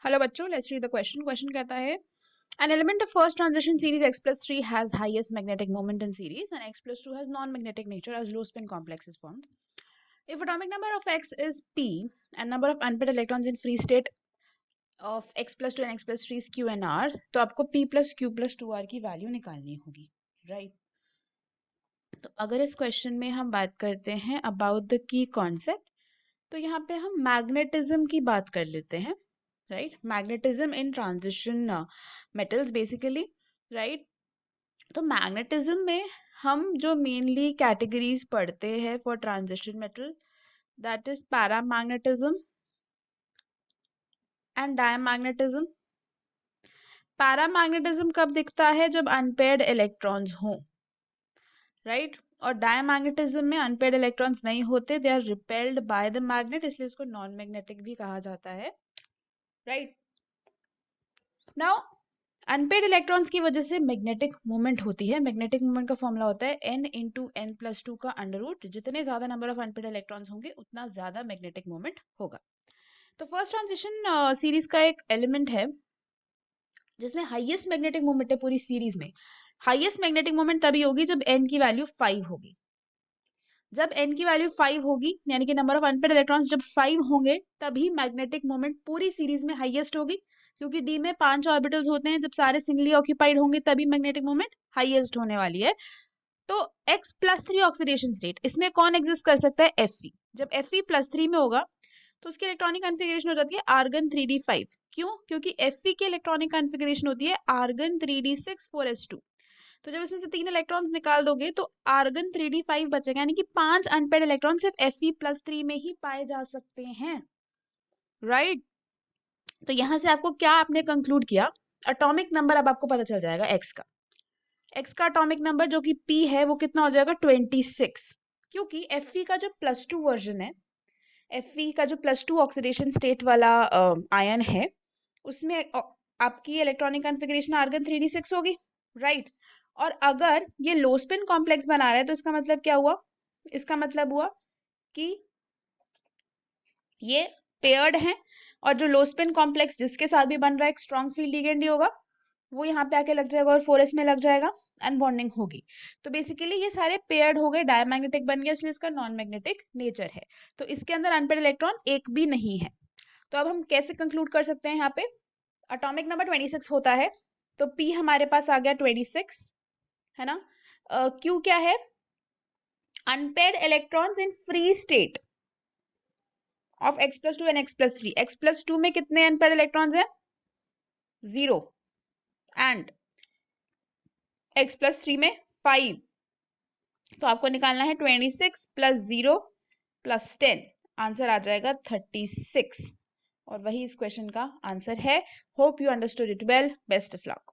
Hello बच्चों, let's read the question. Question कहता है an element of first transition series x plus 3 has highest magnetic moment in series and x plus 2 has non-magnetic nature as low spin complex is formed. If atomic number of x is p and number of unpaired electrons in free state of x plus 2 and x plus 3 is q and r, तो आपको p plus q plus 2r की value निकालनी होगी, right? तो अगर इस question में हम बात करते हैं अबाउट द की कॉन्सेप्ट, तो यहाँ पे हम मैग्नेटिज्म की बात कर लेते हैं, right? Magnetism in transition metals basically, right? तो मैग्नेटिज्म में हम जो मेनली कैटेगरीज पढ़ते हैं for transition metal, that is paramagnetism and diamagnetism. Paramagnetism कब दिखता है? जब अनपेयर्ड इलेक्ट्रॉन्स हों, राइट? और डायमैग्नेटिज्म में अनपेयर्ड इलेक्ट्रॉन्स नहीं होते, they are repelled by the magnet, इसलिए इसको नॉन मैग्नेटिक भी कहा जाता है, राइट? नाउ अनपेयर्ड इलेक्ट्रॉन्स की वजह से मैग्नेटिक मोमेंट होती है। मैग्नेटिक मोमेंट का फॉर्मूला होता है n इंटू n प्लस 2 का अंडर रूट। जितने ज्यादा नंबर ऑफ अनपेयर्ड इलेक्ट्रॉन्स होंगे उतना ज्यादा मैग्नेटिक मोमेंट होगा। तो फर्स्ट ट्रांजिशन सीरीज का एक एलिमेंट है जिसमें हाईएस्ट मैग्नेटिक मोमेंट है पूरी सीरीज में। हाईएस्ट मैग्नेटिक मोमेंट तभी होगी जब n की वैल्यू 5 होगी। जब n की वैल्यू 5 होगी यानी कि नंबर ऑफ अनपेयर्ड इलेक्ट्रॉन्स जब 5 होंगे तभी मैग्नेटिक मोमेंट पूरी सीरीज में हाईएस्ट होगी, क्योंकि डी में 5 ऑर्बिटल्स होते हैं। जब सारे सिंगली ऑक्यूपाइड होंगे तभी मैग्नेटिक मोमेंट हाईएस्ट होने वाली है। तो x प्लस 3 ऑक्सीडेशन स्टेट, इसमें कौन एग्जिस्ट कर सकता है? Fe। जब Fe प्लस 3 में होगा तो उसकी इलेक्ट्रॉनिक कॉन्फ़िगरेशन हो जाती है आर्गन 3d5। क्यों? क्योंकि Fe की इलेक्ट्रॉनिक कॉन्फ़िगरेशन होती है आर्गन 3d6 4s2। तो जब इसमें से 3 इलेक्ट्रॉन्स निकाल दोगे तो आर्गन 3d5 बचेगा, यानी कि 5 अनपेयर्ड इलेक्ट्रॉन सिर्फ Fe प्लस 3 में ही पाए जा सकते हैं, राइट? तो यहां से आपको क्या आपने कंक्लूड किया? एटॉमिक नंबर अब आपको पता चल जाएगा x का। x का एटॉमिक नंबर जो कि p है वो कितना हो जाएगा? 26। क्योंकि Fe का जो प्लस 2 वर्जन है, Fe का जो प्लस 2 ऑक्सीडेशन स्टेट वाला आयन है, उसमें आपकी इलेक्ट्रॉनिक कॉन्फ़िगरेशन आर्गन 3d6 होगी, राइट? और अगर ये लो स्पिन कॉम्प्लेक्स बना रहा है तो इसका मतलब क्या हुआ? इसका मतलब हुआ कि ये पेयर्ड है, और जो लो स्पिन कॉम्प्लेक्स जिसके साथ भी बन रहा है एक स्ट्रॉन्ग फील्ड लिगेंड ही होगा, वो यहाँ पे आके लग जाएगा और 4s में लग जाएगा, अनबॉन्डिंग होगी। तो बेसिकली ये सारे पेयर्ड हो गए, डायमैग्नेटिक बन गया, इसलिए इसका नॉन मैग्नेटिक नेचर है। तो इसके अंदर अनपेयर्ड इलेक्ट्रॉन एक भी नहीं है। तो अब हम कैसे कंक्लूड कर सकते हैं? यहाँ पे एटॉमिक नंबर 26 होता है, तो P हमारे पास आ गया 26, है ना? Q क्या है? Unpaired electrons in free state of x plus 2 and x plus 3। x plus 2 में कितने अनपेयर्ड इलेक्ट्रॉन्स हैं? 0। एंड x प्लस 3 में 5। तो आपको निकालना है 26 प्लस 0 प्लस 10, आंसर आ जाएगा 36। और वही इस क्वेश्चन का आंसर है। Hope you understood it well. Best of luck.